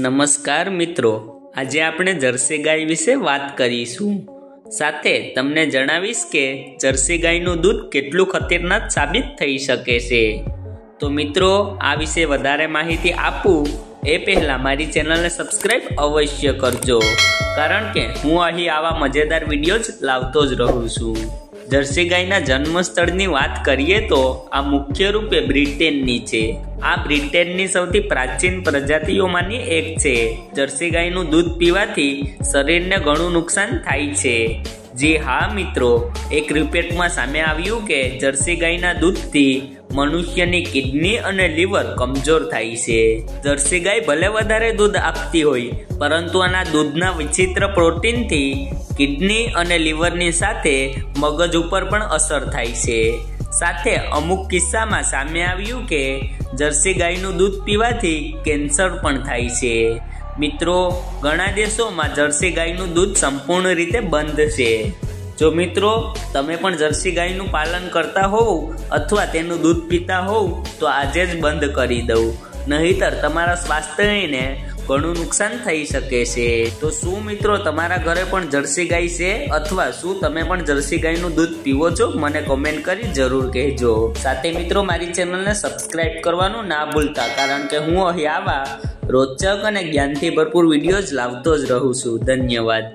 નમસ્કાર મિત્રો, આજે આપણે જર્સી ગાય વિશે વાત કરીશું. સાથે તમને જણાવીશ કે જર્સી ગાયનું દૂધ કેટલું ખતરનાક સાબિત થઈ શકે છે. તો મિત્રો, આ વિશે વધારે માહિતી આપું એ પહેલાં મારી ચેનલને સબસ્ક્રાઈબ અવશ્ય કરજો, કારણ કે હું અહીં આવા મજેદાર વિડીયો જ લાવતો જ રહું છું. જર્સી ગાયના જન્મસ્થળની વાત કરીએ તો આ મુખ્ય રૂપે બ્રિટેનની છે. આ બ્રિટેનની સૌથી પ્રાચીન પ્રજાતિઓમાંની એક છે. જર્સી ગાયનું દૂધ પીવાથી શરીરને ઘણું નુકસાન થાય છે. જી હા મિત્રો, એક રિપોર્ટમાં સામે આવ્યું કે જર્સી ગાયના દૂધથી મનુષ્યની કિડની અને લીવર કમજોર થાય છે. જર્સી ગાય ભલે વધારે દૂધ આપતી હોય, પરંતુ આના દૂધના વિચિત્ર પ્રોટીનથી કિડની અને લીવરની સાથે મગજ ઉપર પણ અસર થાય છે. સાથે અમુક કિસ્સામાં સામે આવ્યું કે જર્સી ગાયનું દૂધ પીવાથી કેન્સર પણ થાય છે. મિત્રો, ઘણા દેશોમાં જર્સી ગાયનું દૂધ સંપૂર્ણ રીતે બંધ છે. જો મિત્રો તમે પણ જર્સી ગાયનું પાલન કરતા હોવ અથવા તેનું દૂધ પીતા હોવ તો આજે જ બંધ કરી દઉં, નહીંતર તમારા સ્વાસ્થ્યને ઘણું નુકસાન થઈ શકે છે. તો શું મિત્રો તમારા ઘરે પણ જર્સી ગાય છે, અથવા શું તમે પણ જર્સી ગાયનું દૂધ પીવો છો? મને કોમેન્ટ કરી જરૂર કહેજો. સાથે મિત્રો મારી ચેનલને સબસ્ક્રાઈબ કરવાનું ના ભૂલતા, કારણ કે હું અહીં આવા રોચક અને જ્ઞાનથી ભરપૂર વિડીયો જ લાવતો જ રહું છું. ધન્યવાદ.